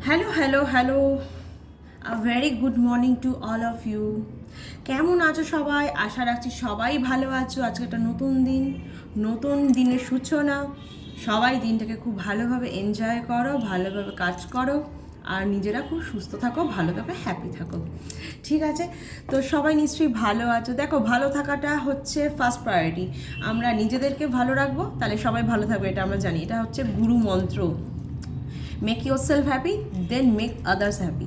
Hello hello hello, a very good morning to all of you. কেমন আছো সবাই? আশা রাখছি সবাই ভালো আছো। আজকে একটা নতুন দিন, নতুন দিনের সূচনা। সবাই দিনটাকে খুব ভালোভাবে এনজয় করো, ভালোভাবে কাজ করো, আর নিজেরা খুব সুস্থ থাকো, ভালোভাবে হ্যাপি থাকো। ঠিক আছে? তো সবাই নিশ্চয়ই ভালো আছো। দেখো, ভালো থাকাটা হচ্ছে ফার্স্ট প্রায়োরিটি। আমরা নিজেদেরকে ভালো রাখবো, তাহলে সবাই ভালো থাকবে, এটা আমরা জানি। এটা হচ্ছে গুরু মন্ত্র। Make yourself happy, then make others happy.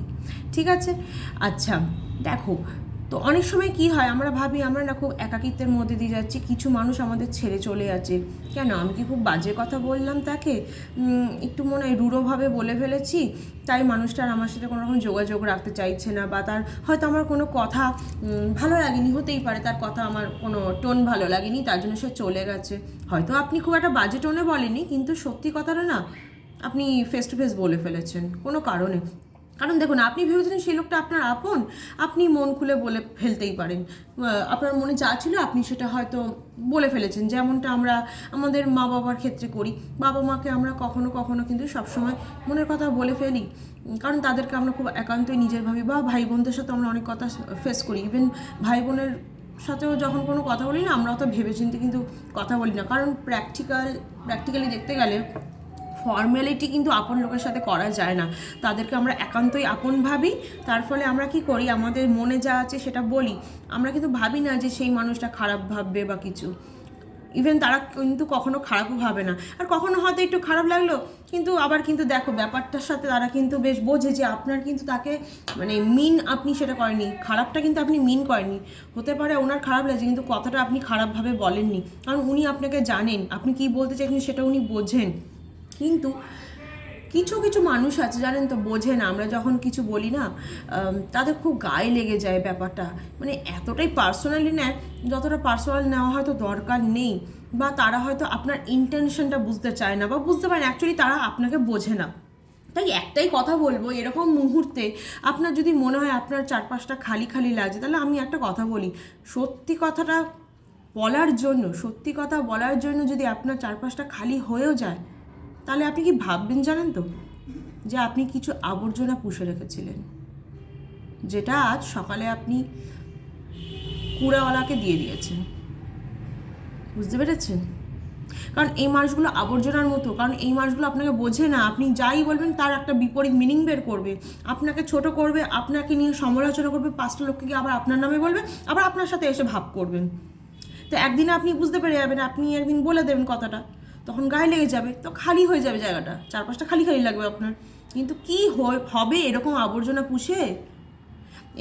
ঠিক আছে? আচ্ছা, দেখো, তো অনেক সময় কি হয়, আমরা ভাবি আমরা না খুব একাকিত্বের মধ্যে দিয়ে যাচ্ছি, কিছু মানুষ আমাদের ছেড়ে চলে যাচ্ছে। কেন? আমি কি খুব বাজে কথা বললাম তাকে? একটু মনে হয় রূঢ়ভাবে বলে ফেলেছি, তাই মানুষটার আমার সাথে কোনো রকম যোগাযোগ রাখতে চাইছে না, বা তার হয়তো আমার কোনো কথা ভালো লাগেনি, হতেই পারে তার কথা আমার কোনো টোন ভালো লাগেনি, তার জন্য সে চলে গেছে। হয়তো আপনি খুব একটা বাজে টোনে বলেনি, কিন্তু সত্যি কথাটা না আপনি ফেস টু ফেস বলে ফেলেছেন কোনো কারণে। কারণ দেখুন, আপনি ভেবেছিলেন সেই লোকটা আপনার আপন, আপনি মন খুলে বলে ফেলতেই পারেন। আপনার মনে যা ছিল আপনি সেটা হয়তো বলে ফেলেছেন, যেমনটা আমরা আমাদের মা বাবার ক্ষেত্রে করি। বাবা মাকে আমরা কখনো কখনো কিন্তু সবসময় মনের কথা বলে ফেলি, কারণ তাদেরকে আমরা খুব একান্তই নিজের ভাবি। বা ভাই বোনদের সাথে আমরা অনেক কথা ফেস করি। ইভেন ভাই বোনের সাথেও যখন কোনো কথা বলি না, আমরা অত ভেবেচিন্তে কিন্তু কথা বলি না, কারণ প্র্যাকটিক্যালি দেখতে গেলে ফর্মালিটি কিন্তু আপন লোকের সাথে করা যায় না। তাদেরকে আমরা একান্তই আপন ভাবি, তার ফলে আমরা কি করি, আমাদের মনে যা আছে সেটা বলি। আমরা কিন্তু ভাবি না যে সেই মানুষটা খারাপ ভাববে বা কিছু। ইভেন তারা কিন্তু কখনো খারাপও ভাবে না, আর কখনো হয়তো একটু খারাপ লাগলো, কিন্তু আবার কিন্তু দেখো ব্যাপারটার সাথে তারা কিন্তু বেশ বোঝে যে আপনার কিন্তু তাকে মানে মিন আপনি সেটা করেনি, খারাপটা কিন্তু আপনি মিন করেনি। হতে পারে ওনার খারাপ লাগছে, কিন্তু কথাটা আপনি খারাপভাবে বলেননি, কারণ উনি আপনাকে জানেন, আপনি কী বলতে চাইছেন সেটা উনি বোঝেন। কিন্তু কিছু কিছু মানুষ আছে জানেন তো, বোঝে না। আমরা যখন কিছু বলি না, তাদের খুব গায়ে লেগে যায় ব্যাপারটা, মানে এতটাই পার্সোনালি নেয়, যতটা পার্সোনাল নেওয়া হয়তো দরকার নেই। বা তারা হয়তো আপনার ইন্টেনশনটা বুঝতে চায় না, বা বুঝতে পারে না, অ্যাকচুয়ালি তারা আপনাকে বোঝে না। তাই একটাই কথা বলবো, এরকম মুহূর্তে আপনার যদি মনে হয় আপনার চারপাশটা খালি খালি লাগছে, তাহলে আমি একটা কথা বলি, সত্যি কথাটা সত্যি কথা বলার জন্য যদি আপনার চারপাশটা খালি হয়েও যায়, তাহলে আপনি কি ভাববেন জানেন তো, যে আপনি কিছু আবর্জনা পুষে রেখেছিলেন, যেটা আজ সকালে আপনি কুড়াওয়ালাকে দিয়ে দিয়েছেন। বুঝতে পেরেছেন? কারণ এই মানুষগুলো আবর্জনার মতো, কারণ এই মানুষগুলো আপনাকে বোঝে না। আপনি যাই বলবেন তার একটা বিপরীত মিনিং বের করবে, আপনাকে ছোট করবে, আপনাকে নিয়ে সমালোচনা করবে, পাঁচটা লোককে গিয়ে আবার আপনার নামে বলবে, আবার আপনার সাথে এসে ভাব করবেন। তো একদিন আপনি বুঝতে পেরে যাবেন, আপনি একদিন বলে দেবেন কথাটা, তখন গায়ে লেগে যাবে, তো খালি হয়ে যাবে জায়গাটা, চারপাশটা খালি খালি লাগবে আপনার। কিন্তু কি হবে এরকম আবর্জনা পুষে?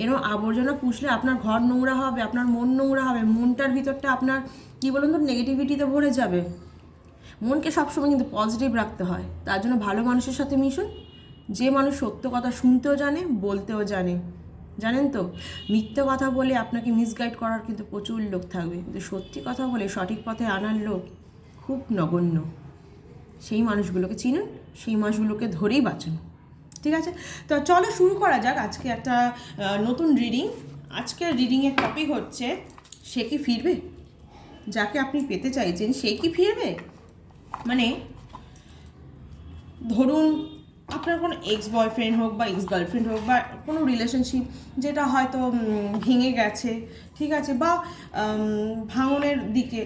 এরকম আবর্জনা পুষলে আপনার ঘর নোংরা হবে, আপনার মন নোংরা হবে, মনটার ভিতরটা আপনার কী বলুন তো, নেগেটিভিটিতে ভরে যাবে। মনকে সবসময় কিন্তু পজিটিভ রাখতে হয়, তার জন্য ভালো মানুষের সাথে মিশুন, যে মানুষ সত্য কথা শুনতেও জানে, বলতেও জানে। জানেন তো, মিথ্যে কথা বলে আপনাকে মিসগাইড করার কিন্তু প্রচুর লোক থাকবে, কিন্তু সত্যি কথা বলে সঠিক পথে আনার লোক খুব নগণ্য। সেই মানুষগুলোকে চিনুন, সেই মানুষগুলোকে ধরেই বাঁচুন। ঠিক আছে? তো চলো শুরু করা যাক আজকে একটা নতুন রিডিং। আজকের রিডিংয়ের টপিক হচ্ছে, সে কি ফিরবে? যাকে আপনি পেতে চাইছেন সে কি ফিরবে? মানে ধরুন আপনার কোনো এক্স বয়ফ্রেন্ড হোক বা এক্স গার্লফ্রেন্ড হোক, বা কোনো রিলেশনশিপ যেটা হয়তো ভেঙে গেছে, ঠিক আছে, বা ভাঙনের দিকে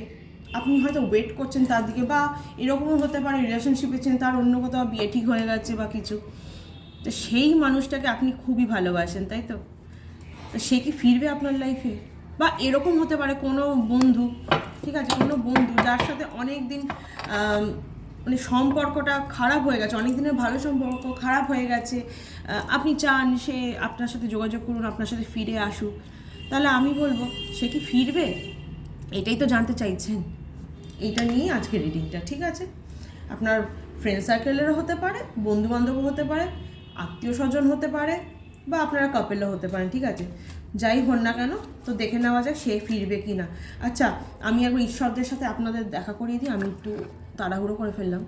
আপনি হয়তো ওয়েট করছেন তার দিকে, বা এরকমও হতে পারে রিলেশনশিপে ছিলেন, তার অন্য কোথাও বিয়ে ঠিক হয়ে গেছে বা কিছু। তো সেই মানুষটাকে আপনি খুবই ভালোবাসেন, তাই তো? তো সে কি ফিরবে আপনার লাইফে? বা এরকম হতে পারে কোনো বন্ধু, ঠিক আছে, কোনো বন্ধু যার সাথে অনেক দিন মানে সম্পর্কটা খারাপ হয়ে গেছে, অনেক দিনের ভালো সম্পর্ক খারাপ হয়ে গেছে, আপনি চান সে আপনার সাথে যোগাযোগ করুন, আপনার সাথে ফিরে আসুক। তাহলে আমি বলবো, সে কি ফিরবে? এটাই তো জানতে চাইছেন। এইটা নিয়েই আজকের রিডিংটা, ঠিক আছে? আপনার ফ্রেন্ড সার্কেলেরও হতে পারে, বন্ধুবান্ধবও হতে পারে, আত্মীয় স্বজন হতে পারে, বা আপনারা কাপেলও হতে পারেন, ঠিক আছে? যাই হন না কেন, তো দেখে নেওয়া যায় সে ফিরবে কি না। আচ্ছা, আমি একবার ঈশ্বরদের সাথে আপনাদের দেখা করিয়ে দিই, আমি একটু তাড়াহুড়ো করে ফেললাম।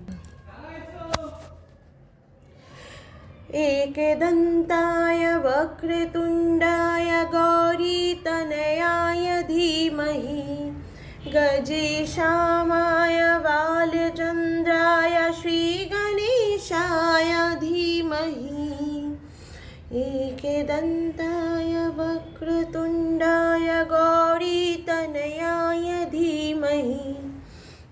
एकदन्ताय वक्रतुण्डाय गौरीतनयाय धीमहि गजेशामाय बालचन्द्राय श्रीगणेशाय धीमहि एकदन्ताय वक्रतुण्डाय गौरीतनयाय धीमहि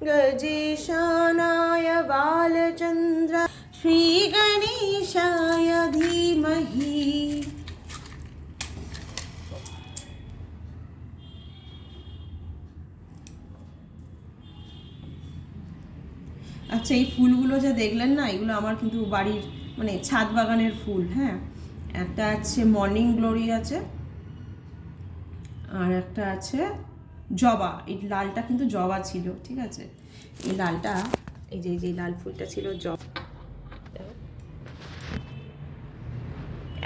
गजेशानाय बालचन्द्र श्रीगणेशाय धीमहि। আচ্ছা, এই ফুলগুলো যা দেখলেন না, এগুলো আমার কিন্তু বাড়ির মানে ছাদ বাগানের ফুল। হ্যাঁ, একটা আছে মর্নিং গ্লোরি আছে, আর একটা আছে জবা। এই লালটা কিন্তু জবা ছিল, ঠিক আছে। এই লালটা, এই যে লাল ফুলটা ছিল জবা,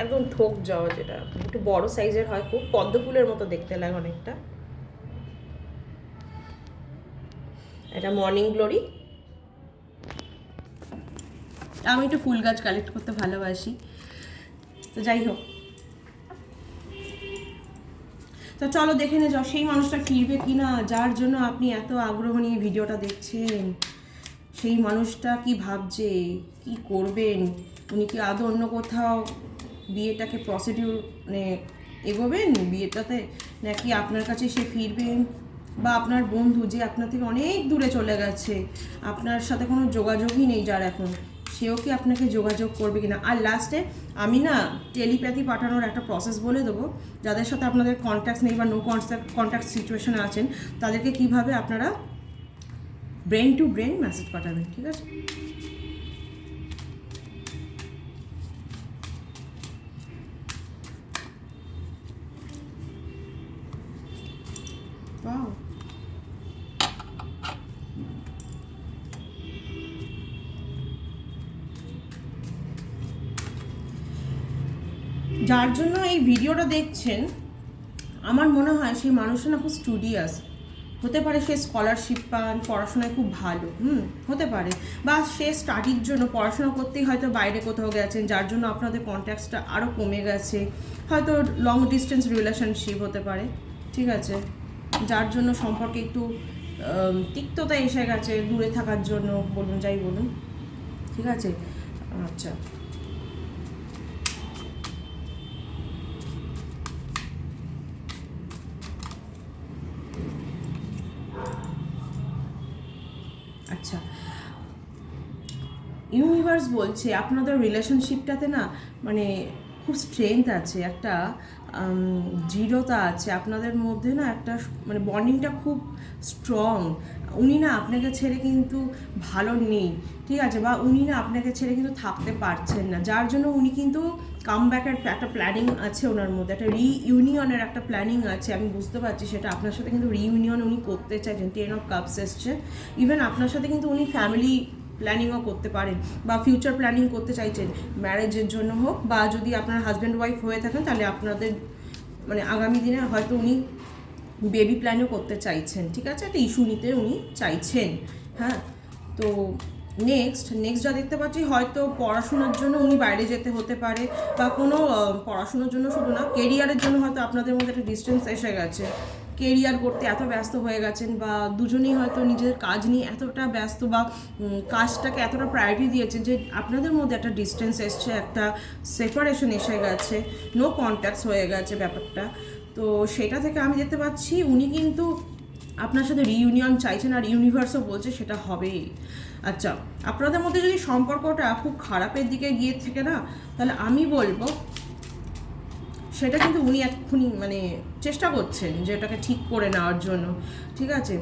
একদম থোক জবা, যেটা একটু বড় সাইজের হয়, খুব পদ্ম ফুলের মতো দেখতে লাগে অনেকটা। এটা মর্নিং গ্লোরি। আমি একটু ফুল গাছ কালেক্ট করতে ভালোবাসি, তো যাই হোক। তো চলো দেখে নে যাও সেই মানুষটা ফিরবে কিনা, যার জন্য আপনি এত আগ্রহ নিয়ে ভিডিওটা দেখছেন। সেই মানুষটা কি ভাবছে, কি করবেন, উনি কি আদৌ অন্য কোথাও বিয়েটাকে প্রসিডিউর মানে এগোবেন বিয়েটাতে, নাকি আপনার কাছে সে ফিরবেন, বা আপনার বন্ধু যে আপনার থেকে অনেক দূরে চলে গেছে, আপনার সাথে কোনো যোগাযোগই নেই যার এখন, সেও কি আপনাকে যোগাযোগ করবে কিনা। আর লাস্টে আমি না টেলিপ্যাথি পাঠানোর একটা প্রসেস বলে দেবো, যাদের সাথে আপনাদের কন্ট্যাক্ট নেই বা নো কন্ট্যাক্ট সিচুয়েশনে আছেন, তাদেরকে কিভাবে আপনারা ব্রেন টু ব্রেন মেসেজ পাঠাবেন, ঠিক আছে। Wow. যার জন্য এই ভিডিওটা দেখছেন, আমার মনে হয় সেই মানুষটা না খুব স্টুডিয়াস হতে পারে, সে স্কলারশিপ পান, পড়াশোনায় খুব ভালো হতে পারে, বা সে স্টাডির জন্য পড়াশোনা করতেই হয়তো বাইরে কোথাও গেছেন, যার জন্য আপনাদের কন্ট্যাক্টসটা আরও কমে গেছে, হয়তো লং ডিস্টেন্স রিলেশনশিপ হতে পারে, ঠিক আছে, যার জন্য সম্পর্কে একটু তিক্ততা এসে গেছে, দূরে থাকার জন্য বলুন, যাই বলুন, ঠিক আছে। আচ্ছা, আচ্ছা, ইউনিভার্স বলছে আপনাদের রিলেশনশিপটাতে না মানে খুব স্ট্রেংথ আছে, একটা দৃঢ়তা আছে আপনাদের মধ্যে, না একটা মানে বন্ডিংটা খুব স্ট্রং। উনি না আপনাকে ছেড়ে কিন্তু ভালো নেই, ঠিক আছে, বা উনি না আপনাকে ছেড়ে কিন্তু থাকতে পারছেন না, যার জন্য উনি কিন্তু কামব্যাকের একটা প্ল্যানিং আছে ওনার মধ্যে, একটা রিইউনিয়নের একটা প্ল্যানিং আছে, আমি বুঝতে পারছি সেটা। আপনার সাথে কিন্তু রিইউনিয়ন উনি করতে চাইছেন, 10 অফ কাপস এসছে। ইভেন আপনার সাথে কিন্তু উনি ফ্যামিলি প্ল্যানিংও করতে পারেন, বা ফিউচার প্ল্যানিং করতে চাইছেন, ম্যারেজের জন্য হোক, বা যদি আপনার হাজব্যান্ড ওয়াইফ হয়ে থাকেন তাহলে আপনাদের মানে আগামী দিনে হয়তো উনি বেবি প্ল্যানও করতে চাইছেন, ঠিক আছে, একটা ইস্যু নিতে উনি চাইছেন। হ্যাঁ, তো নেক্সট যা দেখতে পাচ্ছি, হয়তো পড়াশোনার জন্য উনি বাইরে যেতে হতে পারে, বা কোনো পড়াশোনার জন্য শুধু না, কেরিয়ারের জন্য হয়তো আপনাদের মধ্যে একটা ডিস্টেন্স এসে গেছে, কেরিয়ার করতে এত ব্যস্ত হয়ে গেছেন, বা দুজনেই হয়তো নিজের কাজ নিয়ে এতটা ব্যস্ত, বা কাজটাকে এতটা প্রায়োরিটি দিয়েছেন যে আপনাদের মধ্যে একটা ডিস্টেন্স এসছে, একটা সেপারেশন এসে গেছে, নো কন্ট্যাক্টস হয়ে গেছে ব্যাপারটা। তো সেটা থেকে আমি দেখতে পাচ্ছি উনি কিন্তু আপনার সাথে রিইউনিয়ন চাইছেন, আর ইউনিভার্সও বলছে সেটা হবেই। আচ্ছা, আপনাদের মধ্যে যদি সম্পর্কটা খুব খারাপের দিকে গিয়ে থেকে না, তাহলে আমি বলবো সেটা কিন্তু উনি এক্ষুনি মানে চেষ্টা করছেন যে এটাকে ঠিক করে নেওয়ার জন্য, ঠিক আছে।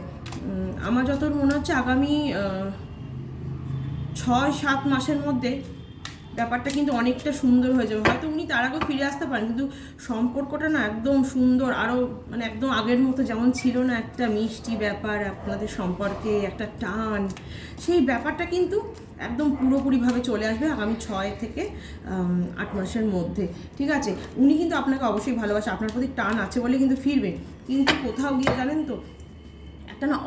আমার যতদূর মনে হচ্ছে আগামী 6-7 মাসের মধ্যে ব্যাপারটা কিন্তু অনেকটা সুন্দর হয়ে যাবে। হয়তো উনি তার আগেও ফিরে আসতে পারেন, কিন্তু সম্পর্কটা না একদম সুন্দর, আরও মানে একদম আগের মতো যেমন ছিল না, একটা মিষ্টি ব্যাপার আপনাদের সম্পর্কে, একটা টান, সেই ব্যাপারটা কিন্তু একদম পুরোপুরিভাবে চলে আসবে আগামী 6 থেকে 8 মাসের মধ্যে, ঠিক আছে। উনি কিন্তু আপনাকে অবশ্যই ভালোবাসে, আপনার প্রতি টান আছে বলে কিন্তু ফিরবেন, কিন্তু কোথাও গিয়ে জানেন তো একটা না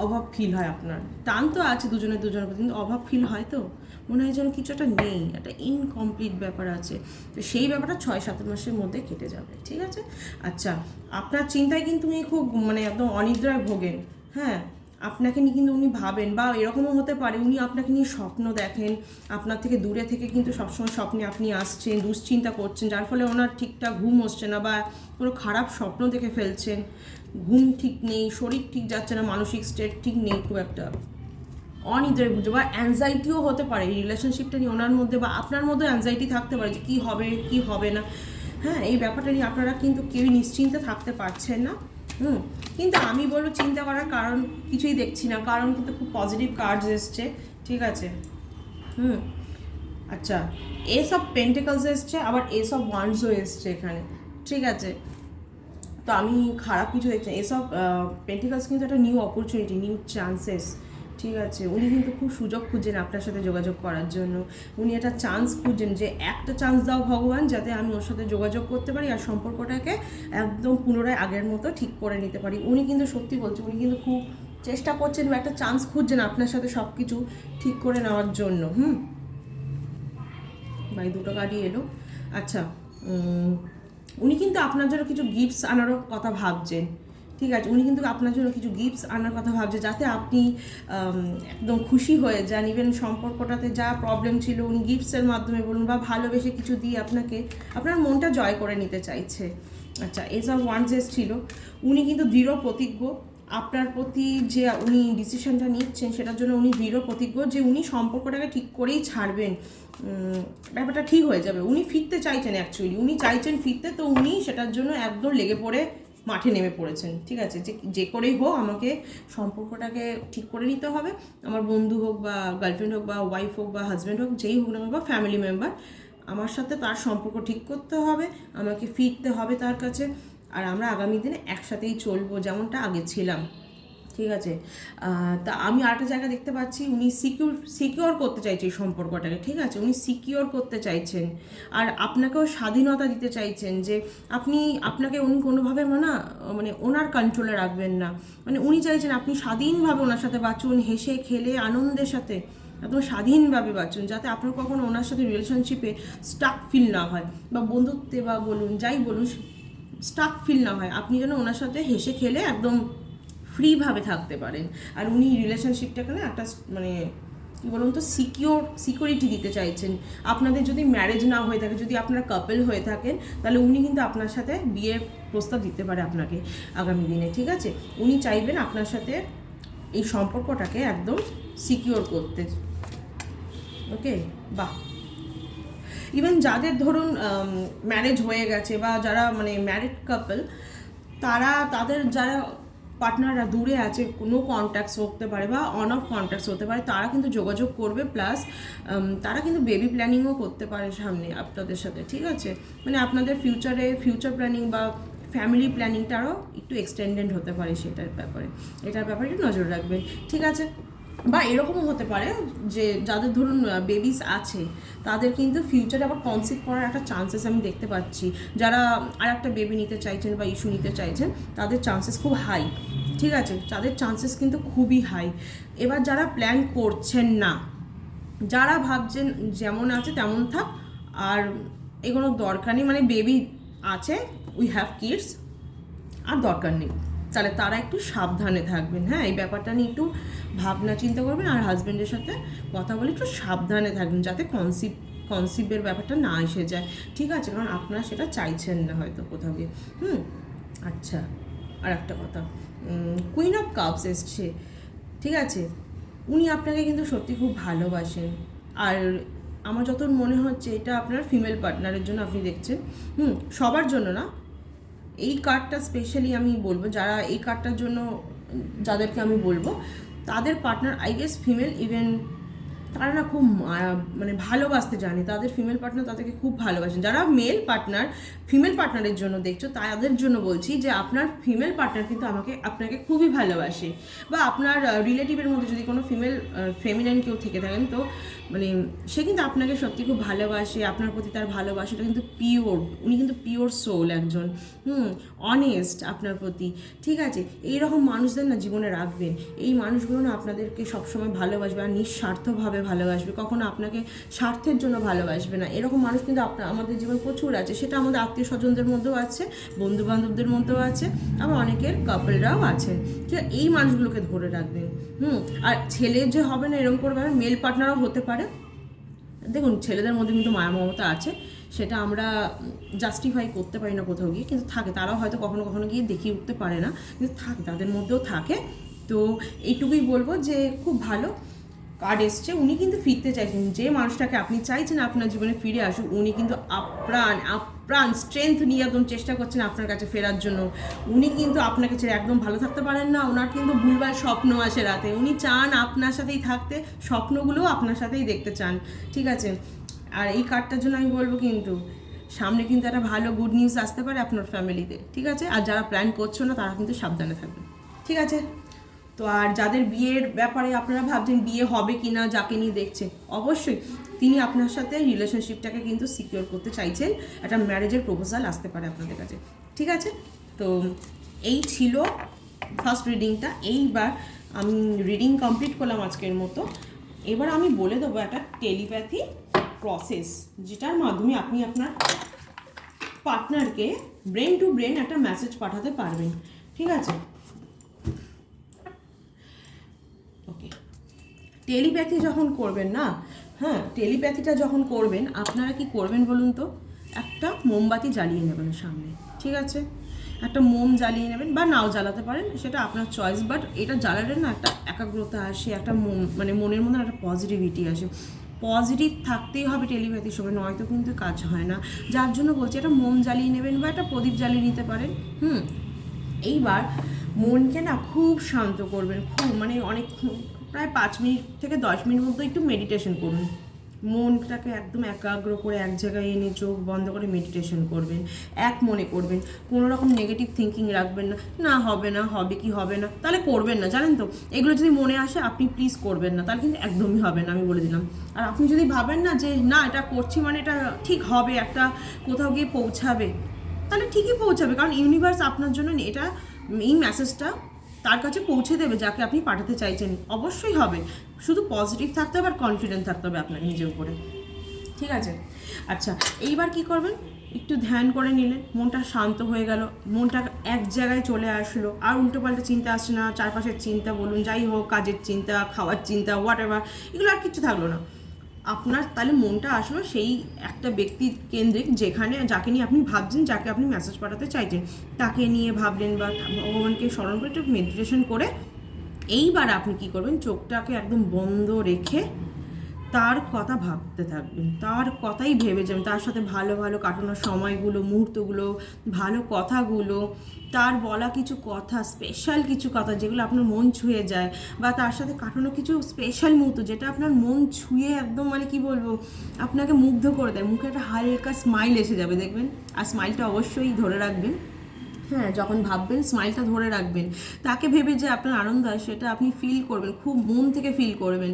অভাব ফিল হয়, আপনার টান তো আছে দুজনের প্রতি, কিন্তু অভাব ফিল হয়, তো মনে হয় যেন কিছু একটা নেই, একটা ইনকমপ্লিট ব্যাপার আছে। তো সেই ব্যাপারটা 6-7 মাসের মধ্যে কেটে যাবে, ঠিক আছে। আচ্ছা, আপনার চিন্তায় কিন্তু উনি খুব মানে একদম অনিদ্রায় ভোগেন, হ্যাঁ, আপনাকে নিয়ে কিন্তু উনি ভাবেন, বা এরকমও হতে পারে উনি আপনাকে নিয়ে স্বপ্ন দেখেন, আপনার থেকে দূরে থেকে কিন্তু সবসময় স্বপ্নে আপনি আসছেন, দুশ্চিন্তা করছেন, যার ফলে ওনার ঠিকঠাক ঘুম হচ্ছে না, বা কোনো খারাপ স্বপ্ন দেখে ফেলছেন, ঘুম ঠিক নেই, শরীর ঠিক যাচ্ছে না, মানসিক স্টেট ঠিক নেই খুব একটা, অনিদ্রায় বুঝে, বা অ্যাংজাইটিও হতে পারে এই রিলেশনশিপটা নিয়ে ওনার মধ্যে, বা আপনার মধ্যে অ্যাংজাইটি থাকতে পারে যে কী হবে কী হবে না। হ্যাঁ, এই ব্যাপারটা নিয়ে আপনারা কিন্তু কেউই নিশ্চিন্তে থাকতে পারছেন না। কিন্তু আমি বলবো চিন্তা করার কারণ কিছুই দেখছি না, কারণ কিন্তু খুব পজিটিভ কার্ডস এসছে, ঠিক আছে। আচ্ছা, এস অফ পেন্টিকলস এসছে, আবার এস অফ ওয়ান্ডসও এসছে এখানে, ঠিক আছে। তো আমি খারাপ কিছু দেখছি, এসব পেন্টিকলস কিন্তু একটা নিউ অপরচুনিটি, নিউ চান্সেস, ঠিক আছে। উনি কিন্তু খুব সুযোগ খুঁজছেন আপনার সাথে যোগাযোগ করার জন্য, উনি একটা চান্স খুঁজছেন যে একটা চান্স দাও ভগবান, যাতে আমি ওর সাথে যোগাযোগ করতে পারি আর সম্পর্কটাকে একদম পুনরায় আগের মতো ঠিক করে নিতে পারি। উনি কিন্তু সত্যি বলছেন, উনি কিন্তু খুব চেষ্টা করছেন বা একটা চান্স খুঁজছেন আপনার সাথে সব কিছু ঠিক করে নেওয়ার জন্য। ভাই দুটো গাড়ি এলো। আচ্ছা, উনি কিন্তু আপনার জন্য কিছু গিফটস আনারও কথা ভাবছেন, ঠিক আছে। উনি কিন্তু আপনার জন্য কিছু গিফটস আনার কথা ভাবছে, যাতে আপনি একদম খুশি হয়ে যান। ইভেন সম্পর্কটাতে যা প্রবলেম ছিল উনি গিফটসের মাধ্যমে বলুন বা ভালোবেসে কিছু দিয়ে আপনাকে আপনার মনটা জয় করে নিতে চাইছে। আচ্ছা, এস অফ ওয়ান্ডস ছিল, উনি কিন্তু দৃঢ় প্রতিজ্ঞ আপনার প্রতি, যে উনি ডিসিশনটা নিচ্ছেন সেটার জন্য উনি দৃঢ় প্রতিজ্ঞ যে উনি সম্পর্কটাকে ঠিক করেই ছাড়বেন, ব্যাপারটা ঠিক হয়ে যাবে। উনি ফিরতে চাইছেন, অ্যাকচুয়ালি উনি চাইছেন ফিরতে, তো উনি সেটার জন্য একদম লেগে পড়ে মাঠে নেমে পড়েছেন, ঠিক আছে। যে করেই হোক আমাকে সম্পর্কটাকে ঠিক করে নিতে হবে, আমার বন্ধু হোক বা গার্লফ্রেন্ড হোক বা ওয়াইফ হোক বা হাজব্যান্ড হোক, যেই হোক না বা ফ্যামিলি মেম্বার, আমার সাথে তার সম্পর্ক ঠিক করতে হবে, আমাকে ফিরতে হবে তার কাছে, আর আমরা আগামী দিনে একসাথেই চলবো যেমনটা আগে ছিলাম, ঠিক আছে। তা আমি আরেকটা জায়গা দেখতে পাচ্ছি, উনি সিকিওর করতে চাইছে এই সম্পর্কটাকে, ঠিক আছে। উনি সিকিওর করতে চাইছেন আর আপনাকেও স্বাধীনতা দিতে চাইছেন, যে আপনাকে উনি কোনোভাবে মানে ওনার কন্ট্রোলে রাখবেন না, মানে উনি চাইছেন আপনি স্বাধীনভাবে ওনার সাথে বাঁচুন, হেসে খেলে আনন্দের সাথে একদম স্বাধীনভাবে বাঁচুন, যাতে আপনার কখনো ওনার সাথে রিলেশনশিপে স্টাক ফিল না হয়, বা বন্ধুত্বে বা বলুন যাই বলুন স্টাক ফিল না হয়, আপনি যেন ওনার সাথে হেসে খেলে একদম ফ্রিভাবে থাকতে পারেন। আর উনি রিলেশনশিপটাকে না একটা মানে কী বলুন তো সিকিউরিটি দিতে চাইছেন। আপনাদের যদি ম্যারেজ না হয়ে থাকে, যদি আপনারা কাপল হয়ে থাকেন, তাহলে উনি কিন্তু আপনার সাথে বিয়ের প্রস্তাব দিতে পারে আপনাকে আগামী দিনে, ঠিক আছে। উনি চাইবেন আপনার সাথে এই সম্পর্কটাকে একদম সিকিওর করতে। ওকে, বাহ। ইভেন যাদের ধরুন ম্যারেজ হয়ে গেছে বা যারা মানে ম্যারিড কাপল, তাদের যারা পার্টনাররা দূরে আছে, কোনো কন্ট্যাক্টস হতে পারে বা অন অফ কন্ট্যাক্টস হতে পারে, তারা কিন্তু যোগাযোগ করবে, প্লাস তারা কিন্তু বেবি প্ল্যানিংও করতে পারে সামনে আপনাদের সাথে, ঠিক আছে। মানে আপনাদের ফিউচার প্ল্যানিং বা ফ্যামিলি প্ল্যানিংটারও একটু এক্সটেন্ডেড হতে পারে, এটার ব্যাপারে একটু নজর রাখবেন, ঠিক আছে। বা এরকমও হতে পারে যে যাদের ধরুন বেবিস আছে, তাদের কিন্তু ফিউচারে আবার কনসিভ করার একটা চান্সেস আমি দেখতে পাচ্ছি। যারা আর একটা বেবি নিতে চাইছেন বা ইস্যু নিতে চাইছেন, তাদের চান্সেস খুব হাই, ঠিক আছে। তাদের চান্সেস কিন্তু খুবই হাই। এবার যারা প্ল্যান করছেন না, যারা ভাবছেন যেমন আছে তেমন থাক, আর এগুলো দরকার নেই, মানে বেবি আছে, উই হ্যাভ কিডস, আর দরকার নেই, তাহলে তারা একটু সাবধানে থাকবেন। হ্যাঁ, এই ব্যাপারটা নিয়ে একটু ভাবনা চিন্তা করবেন, আর হাজব্যান্ডের সাথে কথা বলে একটু সাবধানে থাকবেন, যাতে কনসিভের ব্যাপারটা না এসে যায়, ঠিক আছে। কারণ আপনারা সেটা চাইছেন না হয়তো কোথাও গিয়ে। আচ্ছা, আর একটা কথা, কুইন অফ কাপস এসছে, ঠিক আছে। উনি আপনাকে কিন্তু সত্যি খুব ভালোবাসেন, আর আমার যত মনে হচ্ছে এটা আপনার ফিমেল পার্টনারের জন্য আপনি দেখছেন, সবার জন্য না। এই কার্ডটা স্পেশালি আমি বলবো, যারা এই কার্ডটার জন্য যাদেরকে আমি বলবো, তাদের partner I guess female, even তারা না খুব মানে ভালোবাসতে জানে, তাদের ফিমেল পার্টনার তাদেরকে খুব ভালোবাসেন। যারা মেল পার্টনার ফিমেল পার্টনারের জন্য দেখছো, তাদের জন্য বলছি যে আপনার ফিমেল পার্টনার কিন্তু আপনাকে খুবই ভালোবাসে, বা আপনার রিলেটিভের মধ্যে যদি কোনো ফেমিনাইন কেউ থেকে থাকেন, তো মানে সে কিন্তু আপনাকে সত্যি খুব ভালোবাসে, আপনার প্রতি তার ভালোবাসাটা কিন্তু পিওর, উনি কিন্তু পিওর সোল একজন, অনেস্ট আপনার প্রতি, ঠিক আছে? এইরকম মানুষদের না জীবনে রাখবেন। এই মানুষগুলো না আপনাদেরকে সবসময় ভালোবাসবে আর নিঃস্বার্থভাবে ভালোবাসবে, কখনো আপনাকে স্বার্থের জন্য ভালোবাসবে না। এরকম মানুষ কিন্তু আমাদের জীবনে প্রচুর আছে, সেটা আমাদের আত্মীয় স্বজনদের মধ্যেও আছে, বন্ধু বান্ধবদের মধ্যেও আছে, আবার অনেকের কাপলরাও আছেন। ঠিক আছে, এই মানুষগুলোকে ধরে রাখবেন। আর ছেলে যে হবে না এরকম করবে, মেল পার্টনারও হতে পারে। দেখুন, ছেলেদের মধ্যে কিন্তু মায়া মমতা আছে, সেটা আমরা জাস্টিফাই করতে পারি না কোথাও গিয়ে, কিন্তু থাকে, তারাও হয়তো কখনো কখনো গিয়ে দেখিয়ে উঠতে পারে না, কিন্তু থাকে, তাদের মধ্যেও থাকে। তো এইটুকুই বলবো যে খুব ভালো কার্ড এসছে, উনি কিন্তু ফিরতে চাইছেন। যে মানুষটাকে আপনি চাইছেন আপনার জীবনে ফিরে আসুক, উনি কিন্তু আপ্রাণ স্ট্রেংথ নিয়ে একদম চেষ্টা করছেন আপনার কাছে ফেরার জন্য। উনি কিন্তু আপনাকে ছেড়ে একদম ভালো থাকতে পারেন না, ওনার কিন্তু ভুলভাল স্বপ্ন আসে রাতে, উনি চান আপনার সাথেই থাকতে, স্বপ্নগুলোও আপনার সাথেই দেখতে চান, ঠিক আছে? আর এই কার্ডটার জন্য আমি বলবো কিন্তু সামনে কিন্তু একটা ভালো গুড নিউজ আসতে পারে আপনার ফ্যামিলিতে, ঠিক আছে? আর যারা প্ল্যান করছো না তারা কিন্তু সাবধানে থাকবে, ঠিক আছে? তো আর যাদের বিয়ের ব্যাপারে আপনারা ভাবছেন বিয়ে হবে কি না, যাকে নিয়ে দেখছেন, অবশ্যই তিনি আপনার সাথে রিলেশনশিপটাকে কিন্তু সিকিওর করতে চাইছেন, একটা ম্যারেজের প্রপোজাল আসতে পারে আপনাদের কাছে, ঠিক আছে? তো এই ছিল ফার্স্ট রিডিংটা। এইবার আমি রিডিং কমপ্লিট করলাম আজকের মতো। এবার আমি বলে দেবো একটা টেলিপ্যাথি প্রসেস, যেটার মাধ্যমে আপনি আপনার পার্টনারকে ব্রেন টু ব্রেন একটা মেসেজ পাঠাতে পারবেন, ঠিক আছে? ওকে, টেলিপ্যাথি যখন করবেন না, টেলিপ্যাথিটা যখন করবেন, আপনারা কি করবেন বলুন তো? একটা মোমবাতি জ্বালিয়ে নেবেন সামনে, ঠিক আছে? একটা মোম জ্বালিয়ে নেবেন, বা নাও জ্বালাতে পারেন, সেটা আপনার চয়েস, বাট এটা জ্বালালে না একটা একাগ্রতা আসে, একটা মানে মনের মধ্যে একটা পজিটিভিটি আসে। পজিটিভ থাকতেই হবে টেলিপ্যাথির সময়, নয়তো কিন্তু কাজ হয় না। যার জন্য বলছি, একটা মোম জ্বালিয়ে নেবেন বা একটা প্রদীপ জ্বালিয়ে নিতে পারেন। এইবার মনকে না খুব শান্ত করবেন, খুব মানে অনেক, প্রায় 5 মিনিট থেকে 10 মিনিট মধ্যে একটু মেডিটেশন করুন। মনটাকে একদম একাগ্র করে এক জায়গায় এনে চোখ বন্ধ করে মেডিটেশন করবেন, এক মনে করবেন, কোনো রকম নেগেটিভ থিঙ্কিং রাখবেন না, না হবে না, হবে কি হবে না, তাহলে করবেন না, জানেন তো? এগুলো যদি মনে আসে আপনি প্লিজ করবেন না, তাহলে কিন্তু একদমই হবে না, আমি বলে দিলাম। আর আপনি যদি ভাবেন না যে না এটা করছি মানে এটা ঠিক হবে, একটা কোথাও গিয়ে পৌঁছাবে, তাহলে ঠিকই পৌঁছাবে, কারণ ইউনিভার্স আপনার জন্য এটা, এই মেসেজটা তার কাছে পৌঁছে দেবে যাকে আপনি পাঠাতে চাইছেন, অবশ্যই হবে। শুধু পজিটিভ থাকতে হবে আর কনফিডেন্ট থাকতে হবে আপনাকে নিজের উপরে, ঠিক আছে? আচ্ছা, এইবার কি করবেন? একটু ধ্যান করে নিলেন, মনটা শান্ত হয়ে গেল, মনটা এক জায়গায় চলে আসলো, আর উল্টোপাল্টা চিন্তা আসছে না, চারপাশের চিন্তা বলুন, যাই হোক, কাজের চিন্তা, খাওয়ার চিন্তা, হোয়াট এভার, এগুলো আর কিছু থাকলো না। আপনার তাহলে মনটা আসলো সেই একটা ব্যক্তি কেন্দ্রিক, যেখানে যাকে নিয়ে আপনি ভাবছেন, যাকে আপনি মেসেজ পাঠাতে চাইছেন, তাকে নিয়ে ভাবলেন, বা ভগবানকে স্মরণ করে একটু মেডিটেশন করে এইবার আপনি কি করবেন? চোখটাকে একদম বন্ধ রেখে তার কথা ভাবতে থাকবেন, তার কথাই ভেবে যাবেন, তার সাথে ভালো ভালো কাটানোর সময়গুলো, মুহূর্তগুলো, ভালো কথাগুলো, তার বলা কিছু কথা, স্পেশাল কিছু কথা যেগুলো আপনার মন ছুঁয়ে যায়, বা তার সাথে কাটানো কিছু স্পেশাল মুহূর্ত যেটা আপনার মন ছুঁয়ে একদম মানে কি বলবো, আপনাকে মুগ্ধ করে দেয়, মুখে একটা হালকা স্মাইল এসে যাবে দেখবেন। আর স্মাইলটা অবশ্যই ধরে রাখবেন, যখন ভাববেন স্মাইলটা ধরে রাখবেন, তাকে ভেবে যে আপনার আনন্দ হয় সেটা আপনি ফিল করবেন, খুব মন থেকে ফিল করবেন।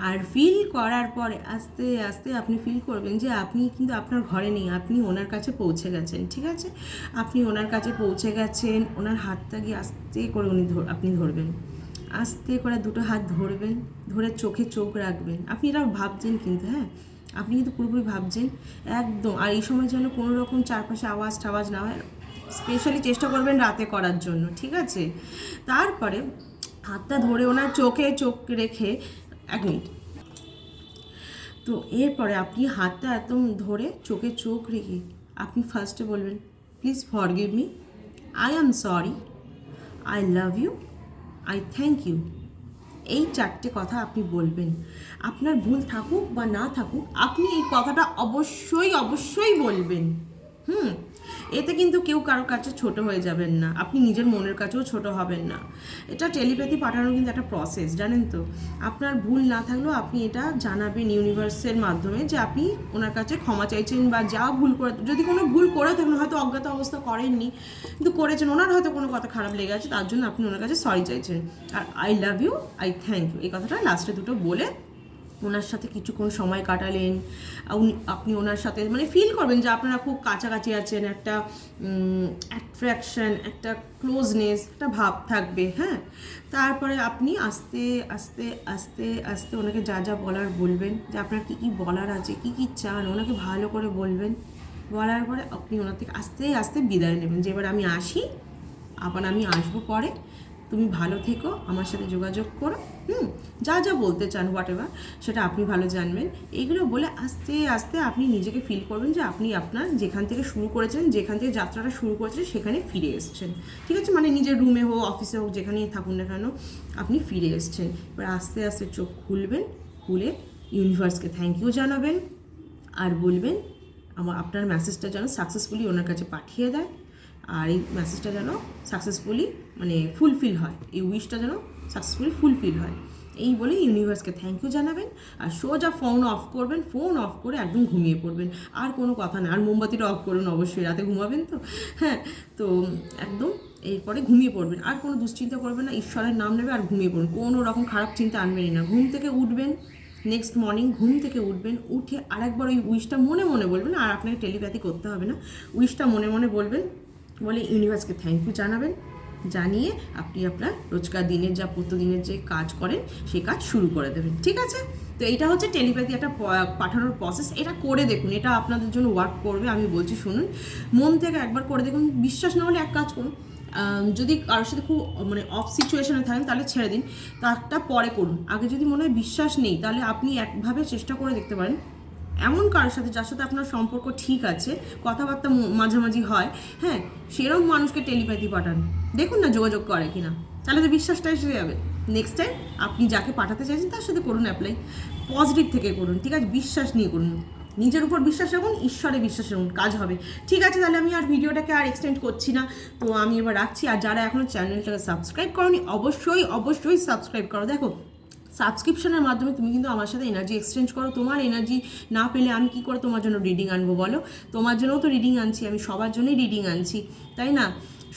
আর ফিল করার পরে আস্তে আস্তে আপনি ফিল করবেন যে আপনি কিন্তু আপনার ঘরে নেই, আপনি ওনার কাছে পৌঁছে গেছেন, ঠিক আছে? আপনি ওনার কাছে পৌঁছে গেছেন, ওনার হাতটা গিয়ে আস্তে করে আপনি ধরবেন, আস্তে করে দুটো হাত ধরবেন, ধরে চোখে চোখ রাখবেন। আপনি এটা ভাবছেন কিন্তু, আপনি কিন্তু পুরোপুরি ভাবছেন একদম। আর এই সময় যেন কোনো রকম চারপাশে আওয়াজ টাওয়াজ না হয়, স্পেশালি চেষ্টা করবেন রাতে করার জন্য, ঠিক আছে? তারপরে হাতটা ধরে ওনার চোখে চোখ রেখে 1 মিনিট, তো এরপরে আপনি হাতটা একদম ধরে চোখে চোখ রেখে আপনি ফার্স্টে বলবেন, please forgive me, I am sorry, I love you, I thank you. এই 4টে কথা আপনি বলবেন। আপনার ভুল থাকুক বা না থাকুক, আপনি এই কথাটা অবশ্যই অবশ্যই বলবেন। এতে কিন্তু কেউ কারোর কাছে ছোট হয়ে যাবেন না, আপনি নিজের মনের কাছেও ছোট হবেন না। এটা টেলিপ্যাথি পাঠানোর কিন্তু একটা প্রসেস, জানেন তো? আপনার ভুল না থাকলেও আপনি এটা জানাবেন ইউনিভার্সের মাধ্যমে যে আপনি ওনার কাছে ক্ষমা চাইছেন, বা যা ভুল করে, যদি কোনো ভুল করে থাকেন, হয়তো অজ্ঞাত অবস্থা করেননি কিন্তু করেছেন, ওনার হয়তো কোনো কথা খারাপ লেগে আছে, তার জন্য আপনি ওনার কাছে সরি চাইছেন। আর I love you, I thank you, এই কথাটা লাস্টে দুটো বলে ওনার সাথে কিছুক্ষণ সময় কাটালেন, আপনি ওনার সাথে মানে ফিল করবেন যে আপনারা খুব কাছাকাছি আছেন, একটা অ্যাট্রাকশন, একটা ক্লোজনেস, একটা ভাব থাকবে। হ্যাঁ, তারপরে আপনি আস্তে আস্তে আস্তে আস্তে ওনাকে যা যা বলার বলবেন, যে আপনার কী কী বলার আছে, কী কী চান, ওনাকে ভালো করে বলবেন। বলার পরে আপনি ওনার থেকে আস্তে আস্তে বিদায় নেবেন, যে এবার আমি আসি, আবার আমি আসবো পরে, তুমি ভালো থেকো, আমার সাথে যোগাযোগ করো। যা যা বলতে চান হোয়াট এভার, সেটা আপনি ভালো জানবেন। এইগুলো বলে আস্তে আস্তে আপনি নিজেকে ফিল করবেন যে আপনি আপনার যেখান থেকে শুরু করেছেন, যেখান থেকে যাত্রাটা শুরু করেছেন, সেখানে ফিরে এসছেন। ঠিক আছে, মানে নিজের রুমে হোক, অফিসে হোক, যেখানেই থাকুন না কেন, আপনি ফিরে এসছেন। এবার আস্তে আস্তে চোখ খুলবেন, খুলে ইউনিভার্সকে থ্যাংক ইউ জানাবেন, আর বলবেন আপনার মেসেজটা যেন সাকসেসফুলি ওনার কাছে পাঠিয়ে দেয়, আর এই মেসেজটা যেন সাকসেসফুলি মানে ফুলফিল হয়, এই উইশটা যেন সাকসেসফুলি ফুলফিল হয়। এই বলে ইউনিভার্সকে থ্যাংক ইউ জানাবেন, আর সোজা ফোন অফ করবেন, ফোন অফ করে একদম ঘুমিয়ে পড়বেন। আর কোনো কথা না, আর মোমবাতিটা অফ করুন অবশ্যই, রাতে ঘুমাবেন তো। হ্যাঁ, তো একদম এরপরে ঘুমিয়ে পড়বেন, আর কোনো দুশ্চিন্তা করবেন না, ঈশ্বরের নাম নেবে আর ঘুমিয়ে পড়বেন, কোনো রকম খারাপ চিন্তা আনবেনই না। ঘুম থেকে উঠবেন, নেক্সট মর্নিং ঘুম থেকে উঠবেন, উঠে আরেকবার ওই উইশটা মনে মনে বলবেন, আর আপনাকে টেলিপ্যাথি করতে হবে না, উইশটা মনে মনে বলবেন, বলে ইউনিভার্সকে থ্যাংক ইউ জানাবেন, জানিয়ে আপনি আপনার রোজকার দিনের যা প্রতিদিনের যে কাজ করেন সেই কাজ শুরু করে দেবেন। ঠিক আছে, তো এইটা হচ্ছে টেলিপ্যাথি একটা পাঠানোর প্রসেস। এটা করে দেখুন, এটা আপনাদের জন্য ওয়ার্ক করবে, আমি বলছি শুনুন, মন থেকে একবার করে দেখুন। বিশ্বাস না হলে এক কাজ করুন, যদি কারোর সাথে খুব মানে অফ সিচুয়েশনে থাকেন তাহলে ছেড়ে দিন, তারটা পরে করুন। আগে যদি মনে হয় বিশ্বাস নেই, তাহলে আপনি একভাবে চেষ্টা করে দেখতে পারেন, এমন কারোর সাথে যার সাথে আপনার সম্পর্ক ঠিক আছে, কথাবার্তা মাঝামাঝি হয়, হ্যাঁ, সেরকম মানুষকে টেলিপ্যাথি পাঠান, দেখুন না যোগাযোগ করে কিনা, তাহলে তো বিশ্বাসটা এসে যাবে। নেক্সট টাইম আপনি যাকে পাঠাতে চাইছেন তার সাথে করুন অ্যাপ্লাই, পজিটিভ থেকে করুন। ঠিক আছে, বিশ্বাস নিয়ে করুন, নিজের উপর বিশ্বাস রাখুন, ঈশ্বরে বিশ্বাস রাখুন, কাজ হবে। ঠিক আছে, তাহলে আমি আর ভিডিওটাকে আর এক্সটেন্ড করছি না, তো আমি এবার রাখছি। আর যারা এখনও চ্যানেলটাকে সাবস্ক্রাইব করোনি, অবশ্যই অবশ্যই সাবস্ক্রাইব করো। দেখো, সাবস্ক্রিপশনের মাধ্যমে তুমি কিন্তু আমার সাথে এনার্জি এক্সচেঞ্জ করো। তোমার এনার্জি না পেলে আমি কী করে তোমার জন্য রিডিং আনবো বলো? তোমার জন্যও তো রিডিং আনছি, আমি সবার জন্যই রিডিং আনছি, তাই না?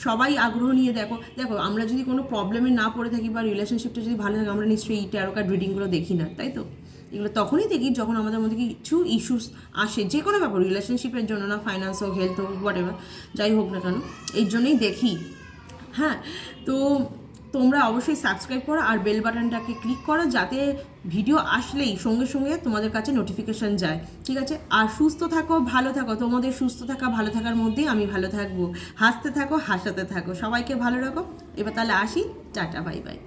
সবাই আগ্রহ নিয়ে দেখো দেখো, আমরা যদি কোনো প্রবলেমে না পড়ে থাকি বা রিলেশনশিপটা যদি ভালো থাকে, আমরা নিশ্চয়ই এই ট্যারো কার্ড রিডিংগুলো দেখি না, তাই তো? এগুলো তখনই দেখি যখন আমাদের মধ্যে কিছু ইস্যুস আসে, যে কোনো ব্যাপার, রিলেশনশিপের জন্য না, ফাইন্যান্স হোক, হেলথ হোক, হোয়াট এভার, যাই হোক না কেন, এই জন্যই দেখি। হ্যাঁ, তো তোমরা অবশ্যই সাবস্ক্রাইব করো আর বেল বাটনটাকে ক্লিক করো, যাতে ভিডিও আসলেই সঙ্গে সঙ্গে তোমাদের কাছে নোটিফিকেশান যায়। ঠিক আছে, আর সুস্থ থাকো, ভালো থাকো, তোমাদের সুস্থ থাকা ভালো থাকার মধ্যেই আমি ভালো থাকবো। হাসতে থাকো, হাসাতে থাকো, সবাইকে ভালো রাখো। এবার তাহলে আসি, টাটা, বাই বাই।